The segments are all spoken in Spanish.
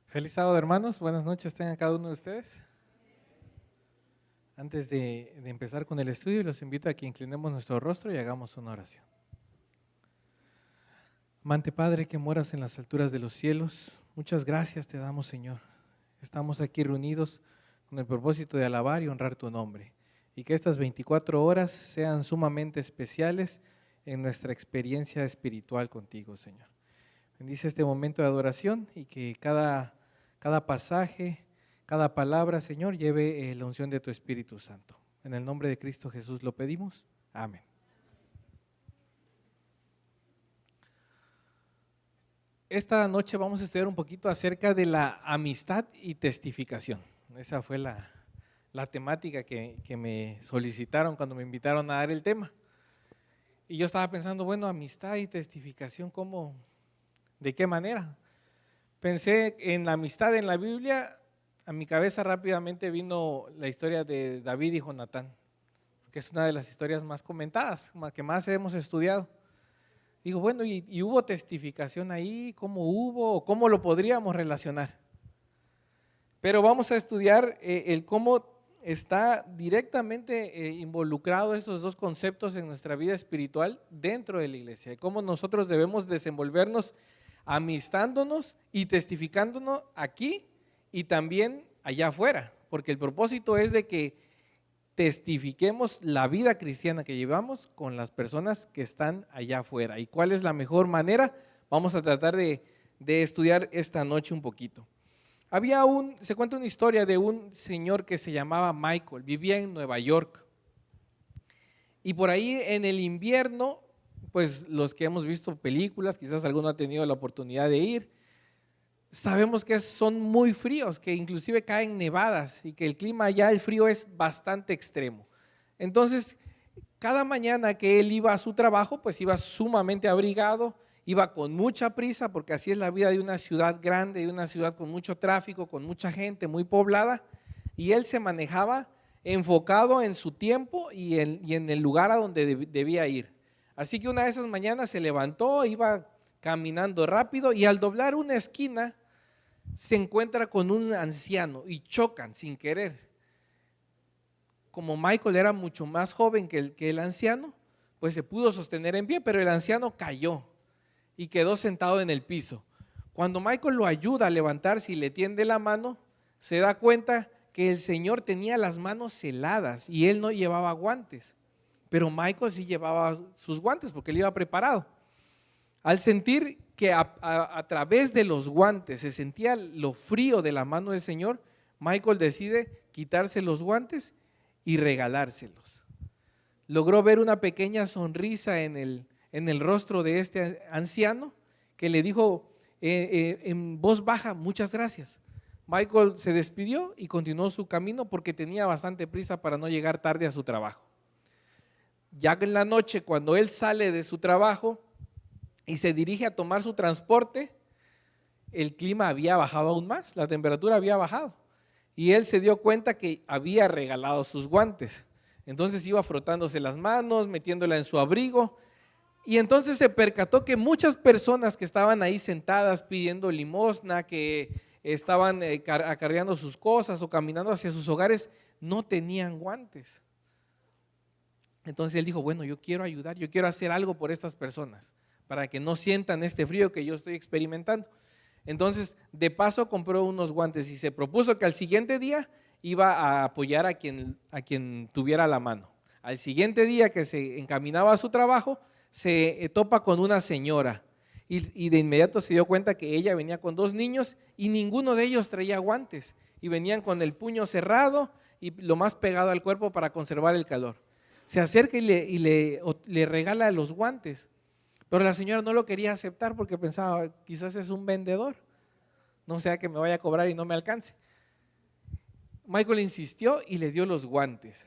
Feliz sábado, hermanos. Buenas noches tengan cada uno de ustedes. Antes de empezar con el estudio, los invito a que inclinemos nuestro rostro y hagamos una oración. Amante Padre que moras en las alturas de los cielos, muchas gracias te damos, Señor. Estamos aquí reunidos con el propósito de alabar y honrar tu nombre. Y que estas 24 horas sean sumamente especiales en nuestra experiencia espiritual contigo, Señor. Bendice este momento de adoración y que cada pasaje, cada palabra, Señor, lleve la unción de tu Espíritu Santo. En el nombre de Cristo Jesús lo pedimos. Amén. Esta noche vamos a estudiar un poquito acerca de la amistad y testificación. Esa fue la temática que me solicitaron cuando me invitaron a dar el tema. Y yo estaba pensando, bueno, amistad y testificación, ¿cómo? ¿De qué manera? Pensé en la amistad en la Biblia, a mi cabeza rápidamente vino la historia de David y Jonatán, que es una de las historias más comentadas, que más hemos estudiado. Digo, bueno, ¿y hubo testificación ahí? ¿Cómo hubo? ¿O cómo lo podríamos relacionar? Pero vamos a estudiar el cómo está directamente involucrado esos dos conceptos en nuestra vida espiritual dentro de la iglesia, y cómo nosotros debemos desenvolvernos amistándonos y testificándonos aquí y también allá afuera, porque el propósito es de que testifiquemos la vida cristiana que llevamos con las personas que están allá afuera. ¿Y cuál es la mejor manera? Vamos a tratar de estudiar esta noche un poquito. Se cuenta una historia de un señor que se llamaba Michael, vivía en Nueva York, y por ahí en el invierno, pues los que hemos visto películas, quizás alguno ha tenido la oportunidad de ir, sabemos que son muy fríos, que inclusive caen nevadas y que el clima allá, el frío es bastante extremo. Entonces, cada mañana que él iba a su trabajo, pues iba sumamente abrigado, iba con mucha prisa, porque así es la vida de una ciudad grande, de una ciudad con mucho tráfico, con mucha gente, muy poblada, y él se manejaba enfocado en su tiempo y en el lugar a donde debía ir. Así que una de esas mañanas se levantó, iba caminando rápido y al doblar una esquina se encuentra con un anciano y chocan sin querer. Como Michael era mucho más joven que el anciano, pues se pudo sostener en pie, pero el anciano cayó y quedó sentado en el piso. Cuando Michael lo ayuda a levantarse y le tiende la mano, se da cuenta que el señor tenía las manos heladas y él no llevaba guantes. Pero Michael sí llevaba sus guantes porque él iba preparado. Al sentir que a través de los guantes se sentía lo frío de la mano del Señor, Michael decide quitarse los guantes y regalárselos. Logró ver una pequeña sonrisa en el rostro de este anciano, que le dijo en voz baja, muchas gracias. Michael se despidió y continuó su camino porque tenía bastante prisa para no llegar tarde a su trabajo. Ya en la noche, cuando él sale de su trabajo y se dirige a tomar su transporte, el clima había bajado aún más, la temperatura había bajado y él se dio cuenta que había regalado sus guantes. Entonces iba frotándose las manos, metiéndola en su abrigo, y entonces se percató que muchas personas que estaban ahí sentadas pidiendo limosna, que estaban acarreando sus cosas o caminando hacia sus hogares, no tenían guantes. Entonces él dijo, bueno, yo quiero ayudar, yo quiero hacer algo por estas personas, para que no sientan este frío que yo estoy experimentando. Entonces, de paso compró unos guantes y se propuso que al siguiente día iba a apoyar a quien tuviera la mano. Al siguiente día que se encaminaba a su trabajo, se topa con una señora y de inmediato se dio cuenta que ella venía con dos niños y ninguno de ellos traía guantes y venían con el puño cerrado y lo más pegado al cuerpo para conservar el calor. Se acerca y le regala los guantes, pero la señora no lo quería aceptar porque pensaba, quizás es un vendedor, no sea que me vaya a cobrar y no me alcance. Michael insistió y le dio los guantes,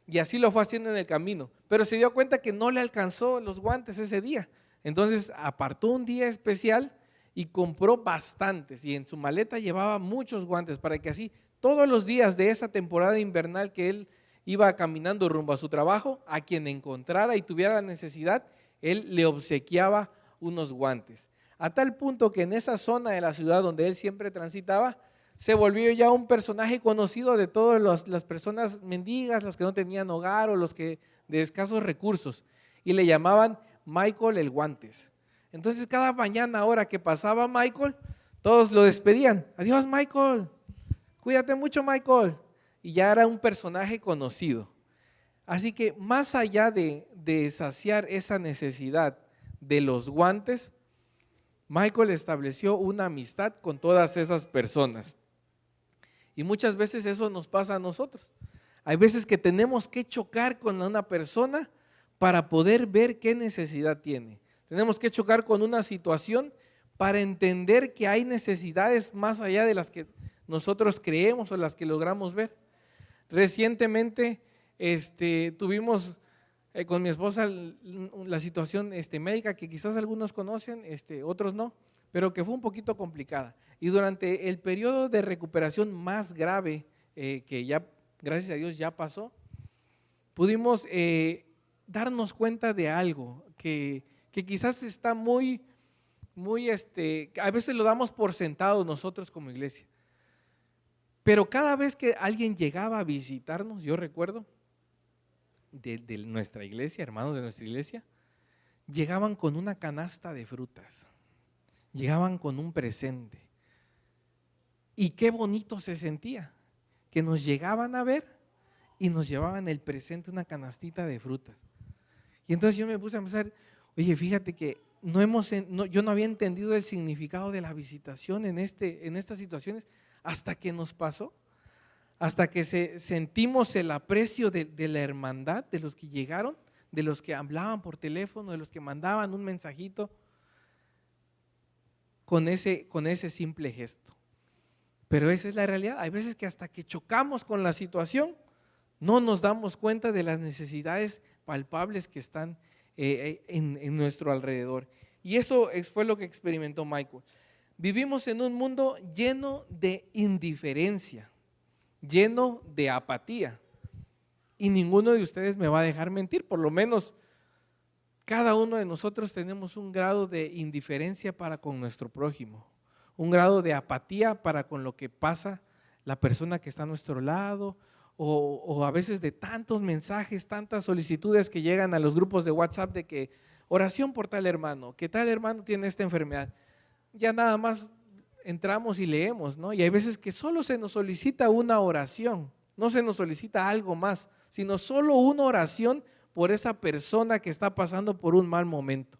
y así lo fue haciendo en el camino, pero se dio cuenta que no le alcanzó los guantes ese día. Entonces apartó un día especial y compró bastantes, y en su maleta llevaba muchos guantes para que así todos los días de esa temporada invernal que él iba caminando rumbo a su trabajo, a quien encontrara y tuviera la necesidad, él le obsequiaba unos guantes. a tal punto que en esa zona de la ciudad donde él siempre transitaba, se volvió ya un personaje conocido de todas las personas mendigas, los que no tenían hogar o los que de escasos recursos, y le llamaban Michael el Guantes. Entonces cada mañana ahora que pasaba Michael, todos lo despedían, adiós Michael, cuídate mucho Michael, y ya era un personaje conocido. Así que más allá de saciar esa necesidad de los guantes, Michael estableció una amistad con todas esas personas. Y muchas veces eso nos pasa a nosotros. Hay veces que tenemos que chocar con una persona para poder ver qué necesidad tiene. Tenemos que chocar con una situación para entender que hay necesidades más allá de las que nosotros creemos o las que logramos ver. Recientemente tuvimos con mi esposa la situación médica que quizás algunos conocen, otros no, pero que fue un poquito complicada. Y durante el periodo de recuperación más grave que ya, gracias a Dios, ya pasó, pudimos darnos cuenta de algo que quizás está a veces lo damos por sentado nosotros como iglesia. Pero cada vez que alguien llegaba a visitarnos, yo recuerdo, de nuestra iglesia, hermanos de nuestra iglesia, llegaban con una canasta de frutas, llegaban con un presente. Y qué bonito se sentía, que nos llegaban a ver y nos llevaban el presente, una canastita de frutas. Y entonces yo me puse a pensar, oye, fíjate que yo no había entendido el significado de la visitación en estas situaciones hasta que nos pasó. Hasta que sentimos el aprecio de la hermandad, de los que llegaron, de los que hablaban por teléfono, de los que mandaban un mensajito, con ese simple gesto. Pero esa es la realidad. Hay veces que hasta que chocamos con la situación, no nos damos cuenta de las necesidades palpables que están en nuestro alrededor. Y eso fue lo que experimentó Michael. Vivimos en un mundo lleno de indiferencia, lleno de apatía, y ninguno de ustedes me va a dejar mentir. Por lo menos cada uno de nosotros tenemos un grado de indiferencia para con nuestro prójimo, un grado de apatía para con lo que pasa la persona que está a nuestro lado, o a veces de tantos mensajes, tantas solicitudes que llegan a los grupos de WhatsApp de que oración por tal hermano, que tal hermano tiene esta enfermedad. Ya nada más entramos y leemos, ¿no? Y hay veces que solo se nos solicita una oración, no se nos solicita algo más, sino solo una oración por esa persona que está pasando por un mal momento.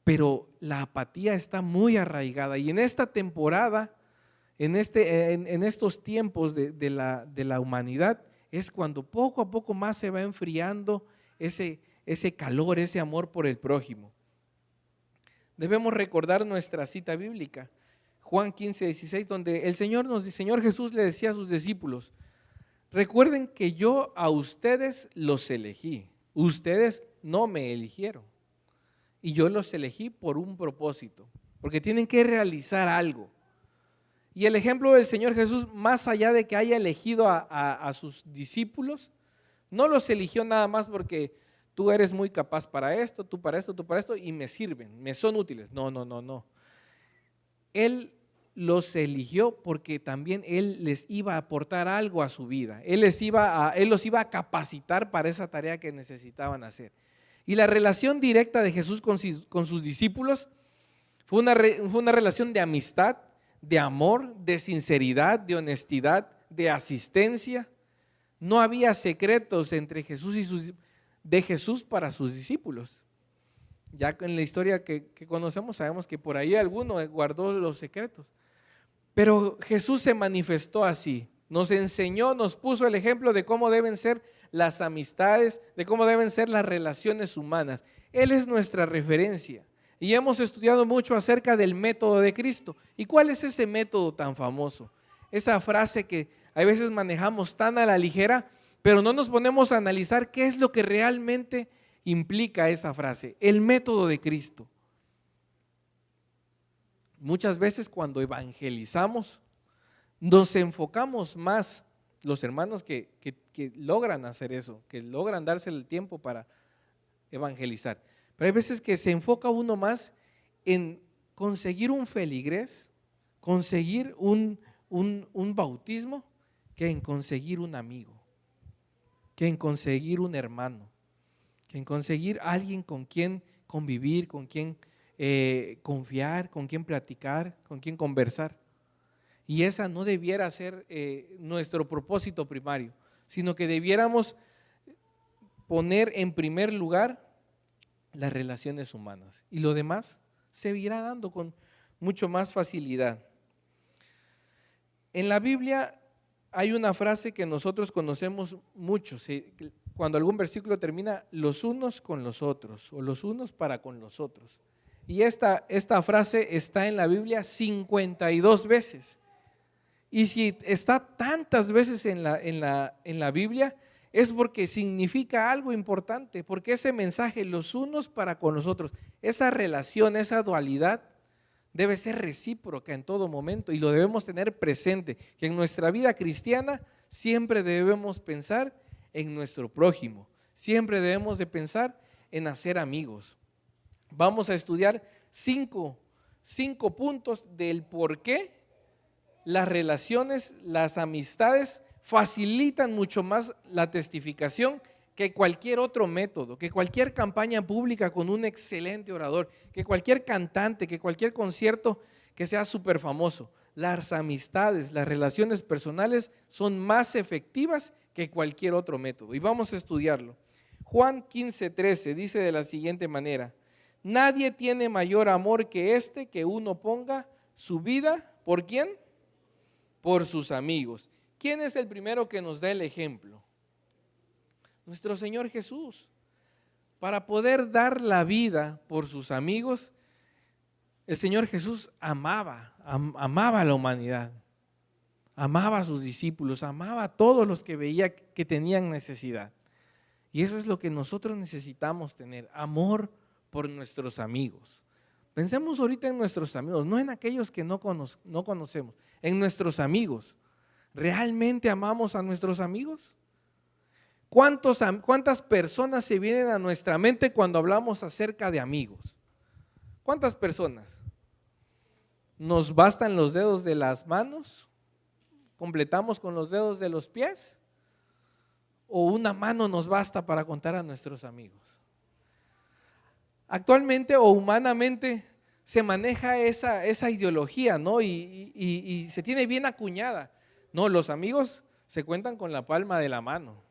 Pero la apatía está muy arraigada, y en esta temporada, en estos tiempos de la humanidad, es cuando poco a poco más se va enfriando ese calor, ese amor por el prójimo. Debemos recordar nuestra cita bíblica, Juan 15:16, donde el Señor Jesús le decía a sus discípulos: recuerden que yo a ustedes los elegí, ustedes no me eligieron, y yo los elegí por un propósito, porque tienen que realizar algo. Y el ejemplo del Señor Jesús, más allá de que haya elegido a sus discípulos, no los eligió nada más porque tú eres muy capaz para esto, tú para esto, tú para esto, y me sirven, me son útiles. No. Él los eligió porque también Él les iba a aportar algo a su vida. Él los iba a capacitar para esa tarea que necesitaban hacer. Y la relación directa de Jesús con sus discípulos fue una relación de amistad, de amor, de sinceridad, de honestidad, de asistencia. No había secretos entre Jesús de Jesús para sus discípulos. Ya en la historia que conocemos sabemos que por ahí alguno guardó los secretos. Pero Jesús se manifestó así, nos enseñó, nos puso el ejemplo de cómo deben ser las amistades, de cómo deben ser las relaciones humanas. Él es nuestra referencia. Y hemos estudiado mucho acerca del método de Cristo. ¿Y cuál es ese método tan famoso? Esa frase que a veces manejamos tan a la ligera, pero no nos ponemos a analizar qué es lo que realmente implica esa frase, el método de Cristo. Muchas veces cuando evangelizamos, nos enfocamos más, los hermanos que logran hacer eso, que logran darse el tiempo para evangelizar. Pero hay veces que se enfoca uno más en conseguir un feligrés, conseguir un bautismo, que en conseguir un amigo, que en conseguir un hermano, que en conseguir alguien con quien convivir, con quien confiar, con quien platicar, con quien conversar. Y esa no debiera ser nuestro propósito primario, sino que debiéramos poner en primer lugar las relaciones humanas, y lo demás se irá dando con mucho más facilidad. En la Biblia hay una frase que nosotros conocemos mucho, cuando algún versículo termina, los unos con los otros, o los unos para con los otros. Y esta frase está en la Biblia 52 veces. Y si está tantas veces en la Biblia, es porque significa algo importante, porque ese mensaje, los unos para con los otros, esa relación, esa dualidad, debe ser recíproca en todo momento y lo debemos tener presente, que en nuestra vida cristiana siempre debemos pensar en nuestro prójimo, siempre debemos de pensar en hacer amigos. Vamos a estudiar cinco puntos del por qué las relaciones, las amistades facilitan mucho más la testificación que cualquier otro método, que cualquier campaña pública con un excelente orador, que cualquier cantante, que cualquier concierto que sea súper famoso. Las amistades, las relaciones personales son más efectivas que cualquier otro método. Y vamos a estudiarlo. Juan 15:13 dice de la siguiente manera: nadie tiene mayor amor que este, que uno ponga su vida, ¿por quién? Por sus amigos. ¿Quién es el primero que nos da el ejemplo? Nuestro Señor Jesús. Para poder dar la vida por sus amigos, el Señor Jesús amaba a la humanidad, amaba a sus discípulos, amaba a todos los que veía que tenían necesidad. Y eso es lo que nosotros necesitamos tener, amor por nuestros amigos. Pensemos ahorita en nuestros amigos, no en aquellos que no conocemos, en nuestros amigos. ¿Realmente amamos a nuestros amigos? ¿Cuántas personas se vienen a nuestra mente cuando hablamos acerca de amigos? ¿Cuántas personas? ¿Nos bastan los dedos de las manos? ¿Completamos con los dedos de los pies? ¿O una mano nos basta para contar a nuestros amigos? Actualmente o humanamente se maneja esa ideología, ¿no? Y se tiene bien acuñada. No, los amigos se cuentan con la palma de la mano.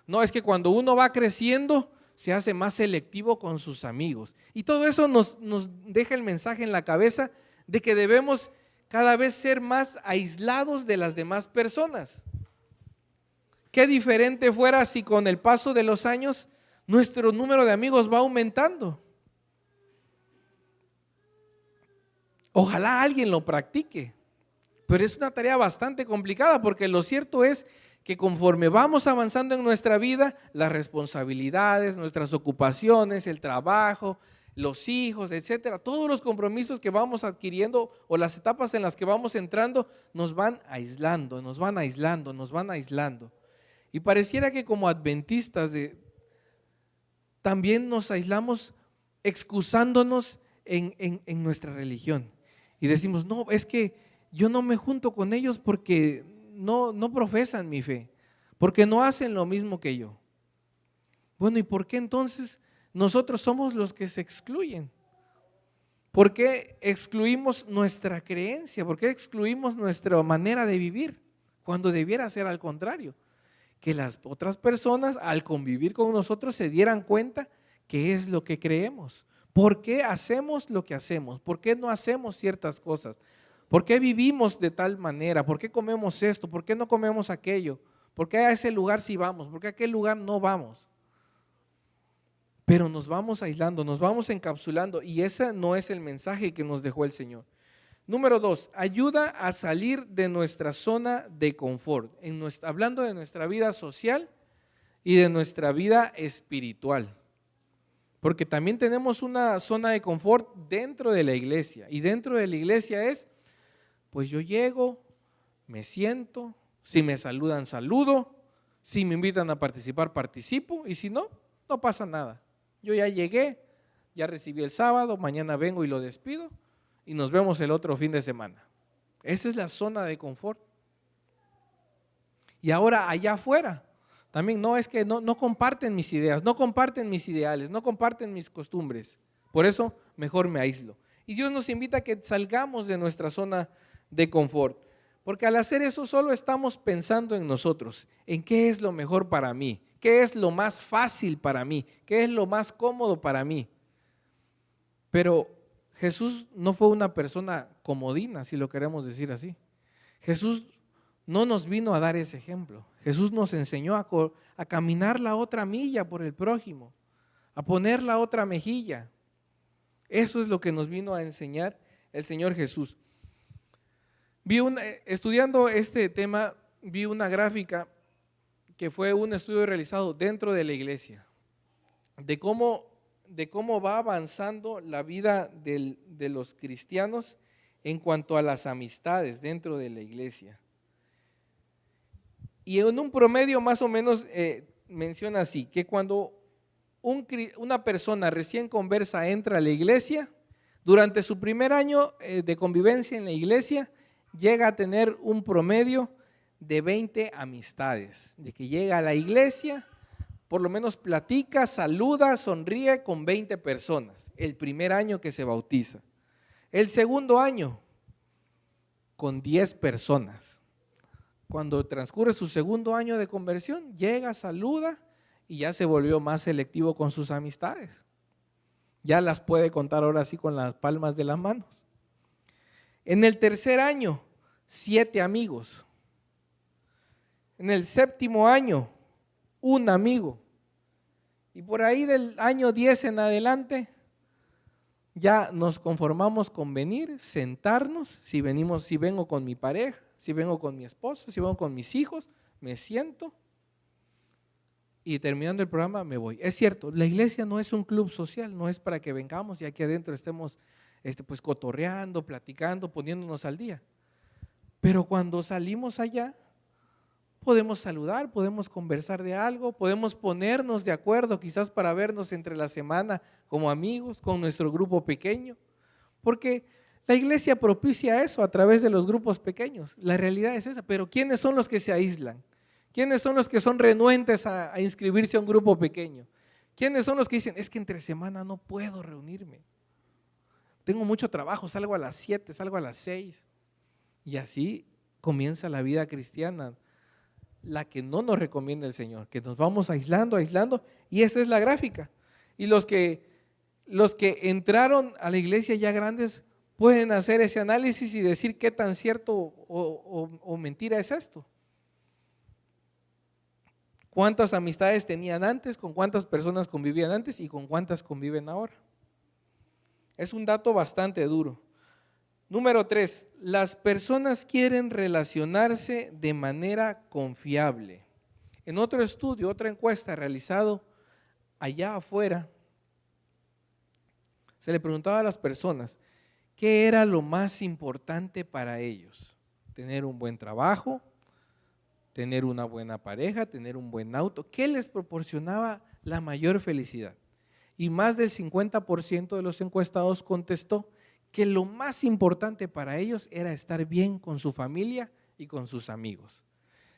No, es que cuando uno va creciendo se hace más selectivo con sus amigos. Y todo eso nos deja el mensaje en la cabeza de que debemos cada vez ser más aislados de las demás personas. Qué diferente fuera si con el paso de los años nuestro número de amigos va aumentando. Ojalá alguien lo practique, pero es una tarea bastante complicada, porque lo cierto es que conforme vamos avanzando en nuestra vida, las responsabilidades, nuestras ocupaciones, el trabajo, los hijos, etcétera, todos los compromisos que vamos adquiriendo o las etapas en las que vamos entrando nos van aislando, nos van aislando, nos van aislando. Y pareciera que como adventistas también nos aislamos excusándonos en nuestra religión. Y decimos, no, es que yo no me junto con ellos porque no profesan mi fe, porque no hacen lo mismo que yo. Bueno, ¿y por qué entonces nosotros somos los que se excluyen? ¿Por qué excluimos nuestra creencia? ¿Por qué excluimos nuestra manera de vivir? Cuando debiera ser al contrario, que las otras personas al convivir con nosotros se dieran cuenta qué es lo que creemos. ¿Por qué hacemos lo que hacemos? ¿Por qué no hacemos ciertas cosas? ¿Por qué vivimos de tal manera? ¿Por qué comemos esto? ¿Por qué no comemos aquello? ¿Por qué a ese lugar sí vamos? ¿Por qué a aquel lugar no vamos? Pero nos vamos aislando, nos vamos encapsulando, y ese no es el mensaje que nos dejó el Señor. Número 2, ayuda a salir de nuestra zona de confort, hablando de nuestra vida social y de nuestra vida espiritual. Porque también tenemos una zona de confort dentro de la iglesia, y dentro de la iglesia es, pues yo llego, me siento, si me saludan, saludo, si me invitan a participar, participo, y si no, no pasa nada. Yo ya llegué, ya recibí el sábado, mañana vengo y lo despido y nos vemos el otro fin de semana. Esa es la zona de confort. Y ahora allá afuera, también no es que no comparten mis ideas, no comparten mis ideales, no comparten mis costumbres. Por eso mejor me aíslo. Y Dios nos invita a que salgamos de nuestra zona de confort. Porque al hacer eso solo estamos pensando en nosotros, en qué es lo mejor para mí, qué es lo más fácil para mí, qué es lo más cómodo para mí. Pero Jesús no fue una persona comodina, si lo queremos decir así. Jesús no nos vino a dar ese ejemplo. Jesús nos enseñó a caminar la otra milla por el prójimo, a poner la otra mejilla. Eso es lo que nos vino a enseñar el Señor Jesús. Estudiando este tema, vi una gráfica que fue un estudio realizado dentro de la iglesia, de cómo va avanzando la vida de los cristianos en cuanto a las amistades dentro de la iglesia. Y en un promedio más o menos menciona así, que cuando una persona recién conversa entra a la iglesia, durante su primer año de convivencia en la iglesia, llega a tener un promedio de 20 amistades, de que llega a la iglesia, por lo menos platica, saluda, sonríe con 20 personas, el primer año que se bautiza. El segundo año, con 10 personas. Cuando transcurre su segundo año de conversión, llega, saluda y ya se volvió más selectivo con sus amistades. Ya las puede contar ahora sí con las palmas de las manos. En el tercer año, 7 amigos. En el séptimo año, 1 amigo. Y por ahí del año 10 en adelante, ya nos conformamos con venir, sentarnos, si vengo con mi pareja, si vengo con mi esposo, si vengo con mis hijos, me siento y terminando el programa me voy. Es cierto, la iglesia no es un club social, no es para que vengamos y aquí adentro estemos pues cotorreando, platicando, poniéndonos al día. Pero cuando salimos allá, podemos saludar, podemos conversar de algo, podemos ponernos de acuerdo quizás para vernos entre la semana como amigos, con nuestro grupo pequeño, porque la iglesia propicia eso a través de los grupos pequeños. La realidad es esa, pero ¿quiénes son los que se aíslan? ¿Quiénes son los que son renuentes a inscribirse a un grupo pequeño? ¿Quiénes son los que dicen, es que entre semana no puedo reunirme? Tengo mucho trabajo, salgo a las 7, salgo a las 6. Y así comienza la vida cristiana, la que no nos recomienda el Señor, que nos vamos aislando, y esa es la gráfica. Y los que entraron a la iglesia ya grandes pueden hacer ese análisis y decir qué tan cierto o mentira es esto. ¿Cuántas amistades tenían antes? ¿Con cuántas personas convivían antes? ¿Y con cuántas conviven ahora? Es un dato bastante duro. Número 3, las personas quieren relacionarse de manera confiable. En otro estudio, otra encuesta realizado allá afuera, se le preguntaba a las personas qué era lo más importante para ellos. Tener un buen trabajo, tener una buena pareja, tener un buen auto. ¿Qué les proporcionaba la mayor felicidad? Y más del 50% de los encuestados contestó que lo más importante para ellos era estar bien con su familia y con sus amigos.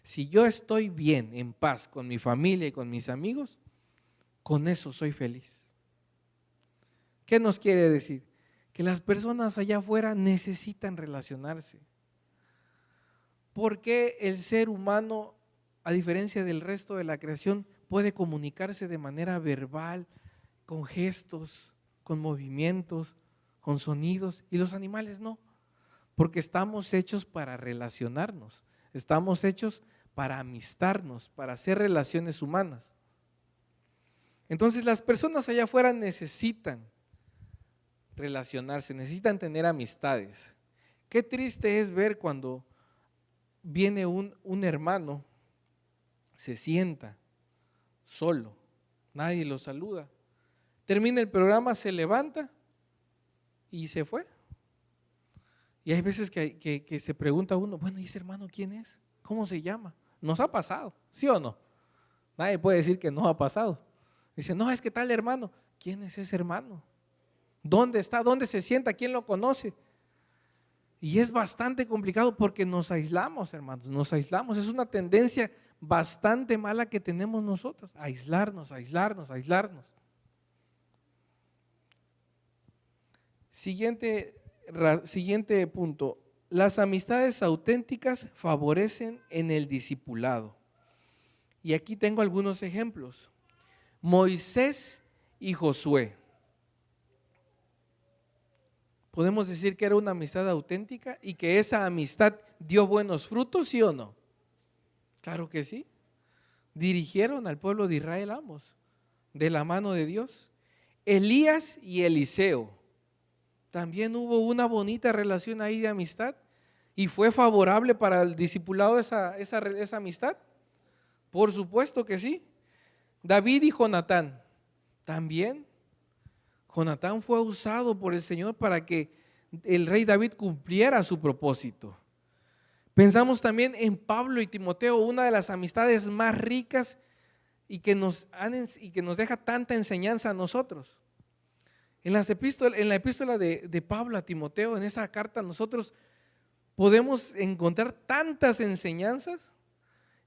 Si yo estoy bien, en paz con mi familia y con mis amigos, con eso soy feliz. ¿Qué nos quiere decir? Que las personas allá afuera necesitan relacionarse. ¿Por qué el ser humano, a diferencia del resto de la creación, puede comunicarse de manera verbal, con gestos, con movimientos, con sonidos, y los animales no? Porque estamos hechos para relacionarnos, estamos hechos para amistarnos, para hacer relaciones humanas. Entonces las personas allá afuera necesitan relacionarse, necesitan tener amistades. Qué triste es ver cuando viene un hermano, se sienta solo, nadie lo saluda, termina el programa, se levanta y se fue. Y hay veces que se pregunta uno, bueno, ¿y ese hermano quién es? ¿Cómo se llama? ¿Nos ha pasado? ¿Sí o no? Nadie puede decir que no ha pasado. Dice, no, es que tal hermano. ¿Quién es ese hermano? ¿Dónde está? ¿Dónde se sienta? ¿Quién lo conoce? Y es bastante complicado porque nos aislamos, hermanos, nos aislamos. Es una tendencia bastante mala que tenemos nosotros, aislarnos, aislarnos, aislarnos. Siguiente punto. Las amistades auténticas favorecen en el discipulado. Y aquí tengo algunos ejemplos. Moisés y Josué. Podemos decir que era una amistad auténtica y que esa amistad dio buenos frutos, ¿sí o no? Claro que sí. Dirigieron al pueblo de Israel ambos, de la mano de Dios. Elías y Eliseo. También hubo una bonita relación ahí de amistad y fue favorable para el discipulado esa amistad. Por supuesto que sí. David y Jonatán, también. Jonatán fue usado por el Señor para que el rey David cumpliera su propósito. Pensamos también en Pablo y Timoteo, una de las amistades más ricas y que nos deja tanta enseñanza a nosotros. En la epístola de Pablo a Timoteo, en esa carta, nosotros podemos encontrar tantas enseñanzas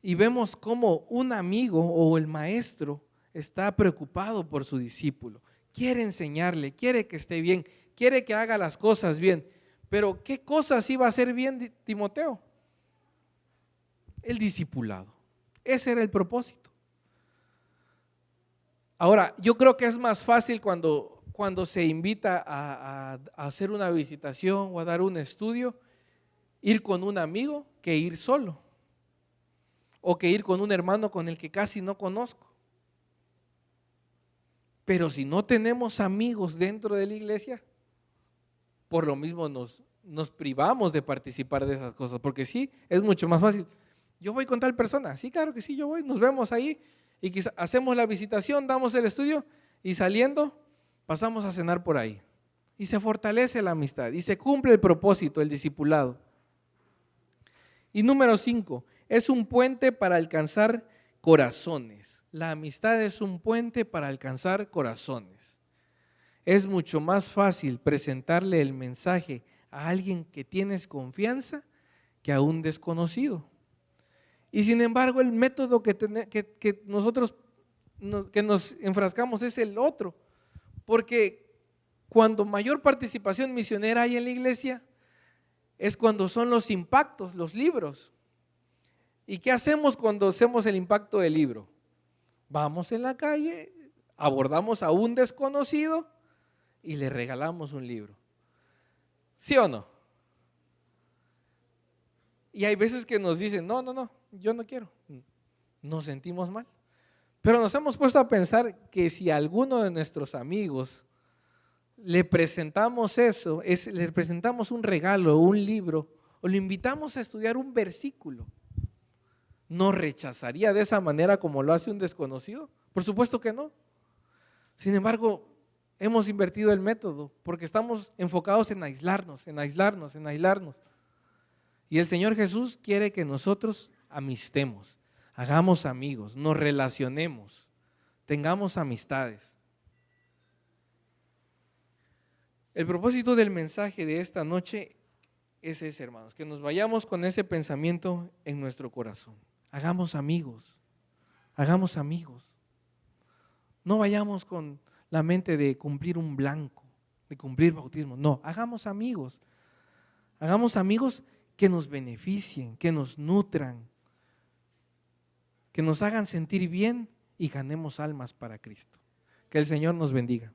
y vemos cómo un amigo o el maestro está preocupado por su discípulo. Quiere enseñarle, quiere que esté bien, quiere que haga las cosas bien. Pero ¿qué cosas iba a hacer bien Timoteo? El discipulado. Ese era el propósito. Ahora, yo creo que es más fácil cuando se invita a hacer una visitación o a dar un estudio, ir con un amigo que ir solo, o que ir con un hermano con el que casi no conozco. Pero si no tenemos amigos dentro de la iglesia, por lo mismo nos privamos de participar de esas cosas, porque sí, es mucho más fácil. Yo voy con tal persona, sí, claro que sí, yo voy, nos vemos ahí y quizá hacemos la visitación, damos el estudio y saliendo pasamos a cenar por ahí. Y se fortalece la amistad y se cumple el propósito, el discipulado. Y número 5, es un puente para alcanzar corazones. La amistad es un puente para alcanzar corazones. Es mucho más fácil presentarle el mensaje a alguien que tienes confianza que a un desconocido. Y sin embargo, el método que nosotros que nos enfrascamos es el otro. Porque cuando mayor participación misionera hay en la iglesia, es cuando son los impactos, los libros. ¿Y qué hacemos cuando hacemos el impacto del libro? Vamos en la calle, abordamos a un desconocido y le regalamos un libro. ¿Sí o no? Y hay veces que nos dicen, no, yo no quiero. Nos sentimos mal. Pero nos hemos puesto a pensar que si a alguno de nuestros amigos le presentamos eso, le presentamos un regalo, un libro, o le invitamos a estudiar un versículo, ¿nos rechazaría de esa manera como lo hace un desconocido? Por supuesto que no. Sin embargo, hemos invertido el método porque estamos enfocados en aislarnos, en aislarnos, en aislarnos. Y el Señor Jesús quiere que nosotros amistemos, hagamos amigos, nos relacionemos, tengamos amistades. El propósito del mensaje de esta noche es ese, hermanos, que nos vayamos con ese pensamiento en nuestro corazón. Hagamos amigos, hagamos amigos. No vayamos con la mente de cumplir un blanco, de cumplir bautismo. No, hagamos amigos. Hagamos amigos que nos beneficien, que nos nutran, que nos hagan sentir bien y ganemos almas para Cristo. Que el Señor nos bendiga.